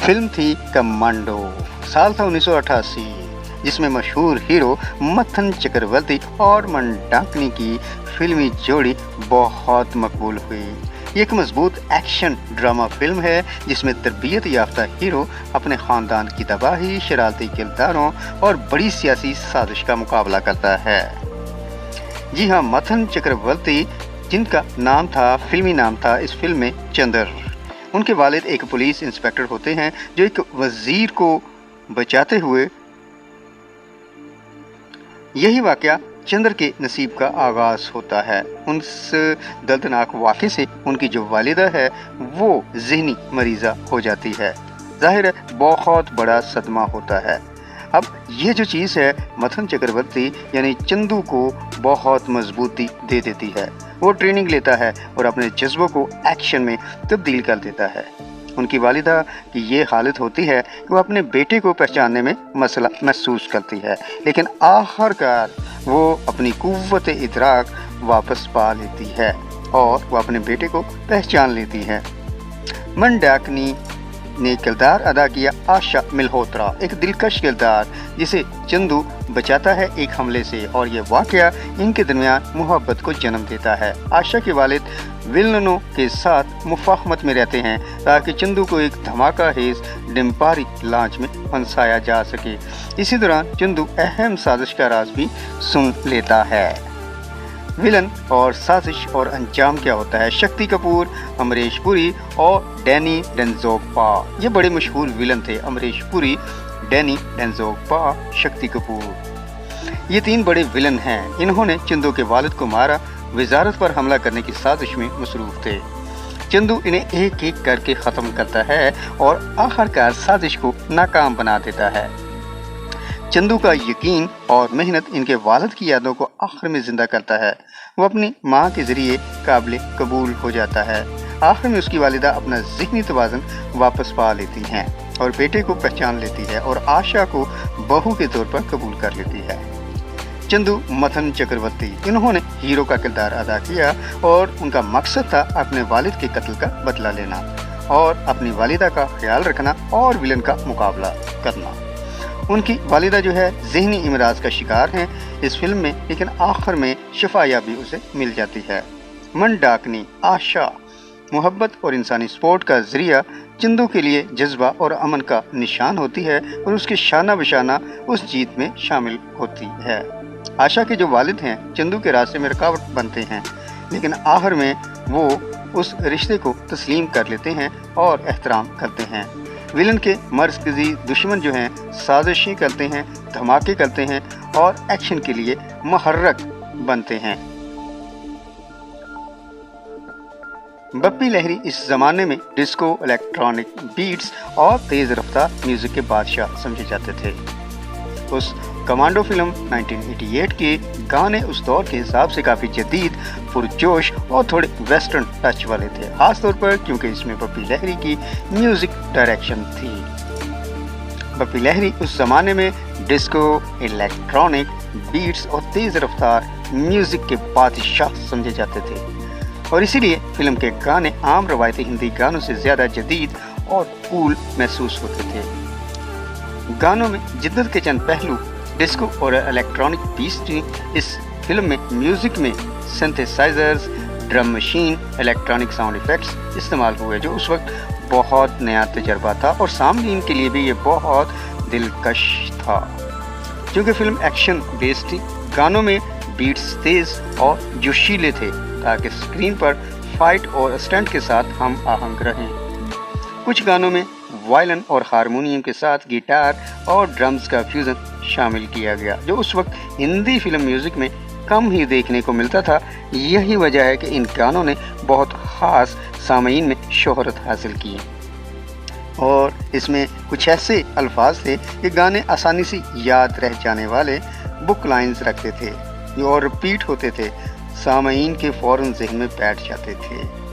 Film थी commando, साल था 1988, जिसमें मशहूर हीरो मथन चक्रवर्ती और मंडाकिनी की फिल्मी जोड़ी बहुत मकबूल हुई। ये एक मजबूत एक्शन ड्रामा फिल्म है जिसमें तरबियत याफ्ता हीरो अपने खानदान की तबाही, शरारती किरदारों और बड़ी सियासी साजिश का मुकाबला करता है। जी हाँ, मथन चक्रवर्ती, जिनका फिल्मी नाम था इस फिल्म में चंद्र। उनके वालिद एक पुलिस इंस्पेक्टर होते हैं जो एक वजीर को बचाते हुए, यही वाकया चंद्र के नसीब का आगाज होता है। उस दर्दनाक वाक़े से उनकी जो वालिदा है वो ज़हनी मरीज़ा हो जाती है। ज़ाहिर है बहुत बड़ा सदमा होता है। अब ये जो चीज़ है मथन चक्रवर्ती यानी चंदू को बहुत मजबूती दे देती है। वो ट्रेनिंग लेता है और अपने जज्बों को एक्शन में तब्दील कर देता है। उनकी वालिदा की ये हालत होती है कि वो अपने बेटे को पहचानने में मसला महसूस करती है, लेकिन आखिरकार वो अपनी कुव्वत इदराक वापस पा लेती है और वो अपने बेटे को पहचान लेती है। मंडाकिनी ने किरदार अदा किया आशा मल्होत्रा, एक दिलकश किरदार जिसे चंदू बचाता है एक हमले से, और ये वाकया इनके दरमियान मोहब्बत को जन्म देता है। आशा के वालिद विलनों के साथ मुफाहमत में रहते हैं ताकि चंदू को एक धमाका हेज डिम्पारी लांच में फंसाया जा सके। इसी दौरान चंदू अहम साजिश का राज भी सुन लेता है। विलन और साजिश और अंजाम क्या होता है? शक्ति कपूर, अमरीश पुरी और डैनी डेंजोगपा, ये बड़े मशहूर विलन थे। अमरीश पुरी, डैनी डेंजोगपा, शक्ति कपूर, ये तीन बड़े विलन हैं। इन्होंने चंदू के वालिद को मारा, वजारत पर हमला करने की साजिश में मसरूफ थे। चंदू इन्हें एक एक करके ख़त्म करता है और आखिरकार साजिश को नाकाम बना देता है। चंदू का यकीन और मेहनत इनके वालिद की यादों को आखिर में जिंदा करता है। वो अपनी माँ के जरिए काबिल कबूल हो जाता है। आखिर में उसकी वालिदा अपना ज़हनी तवाज़ुन वापस पा लेती हैं और बेटे को पहचान लेती है और आशा को बहू के तौर पर कबूल कर लेती है। चंदू मथन चक्रवर्ती, इन्होंने हीरो का किरदार अदा किया और उनका मकसद था अपने वालिद के कत्ल का बदला लेना और अपनी वालिदा का ख्याल रखना और विलन का मुकाबला करना। उनकी वालिदा जो है ज़हनी इमराज का शिकार हैं इस फिल्म में, लेकिन आखिर में शिफायाबी उसे मिल जाती है। मंडाकिनी, आशा, मोहब्बत और इंसानी सपोर्ट का ज़रिया चंदू के लिए जज्बा और अमन का निशान होती है और उसके शाना बशाना उस जीत में शामिल होती है। आशा के जो वालिद हैं चंदू के रास्ते में रुकावट बनते हैं, लेकिन आखिर में वो उस रिश्ते को तस्लीम कर लेते हैं और एहतराम करते हैं। विलन के मरकज़ी दुश्मन जो हैं साजिशें करते हैं, धमाके करते हैं और एक्शन के लिए मुहर्रक बनते हैं। बप्पी लहरी इस ज़माने में डिस्को, इलेक्ट्रॉनिक बीट्स और तेज़ रफ्तार म्यूज़िक के बादशाह समझे जाते थे। उस कमांडो फिल्म 1988 के गाने उस दौर के हिसाब से काफ़ी जदीद, पुरजोश और थोड़े वेस्टर्न टच वाले थे, खासतौर पर क्योंकि इसमें बप्पी लहरी की म्यूज़िक डायरेक्शन थी। बप्पी लहरी उस ज़माने में डिस्को, इलेक्ट्रॉनिक बीट्स और तेज़ रफ्तार म्यूज़िक के बादशाह समझे जाते थे और इसीलिए फिल्म के गाने आम रवायती हिंदी गानों से ज़्यादा जदीद और कूल महसूस होते थे। गानों में जिद्दत के चंद पहलू डिस्को और इलेक्ट्रॉनिक बीट्स थी। इस फिल्म में म्यूज़िक में synthesisers, drum machine, electronic sound effects इस्तेमाल हुए जो उस वक्त बहुत नया तजर्बा था और सामईन के लिए भी ये बहुत दिलकश था। क्योंकि फिल्म एक्शन बेस्ड थी, गानों में बीट्स तेज़ और जोशीले थे ताकि स्क्रीन पर फाइट और स्टंट के साथ हम आहंग रहें। कुछ गानों में वायलिन और हारमोनियम के साथ गिटार और ड्रम्स का फ्यूजन शामिल किया गया जो उस वक्त हिंदी फिल्म म्यूज़िक में कम ही देखने को मिलता था। यही वजह है कि इन गानों ने बहुत ख़ास सामईन में शोहरत हासिल की और इसमें कुछ ऐसे अल्फाज थे कि गाने आसानी से याद रह जाने वाले बुक लाइंस रखते थे और रिपीट होते थे, सामईन के फ़ौरन ज़हन में बैठ जाते थे।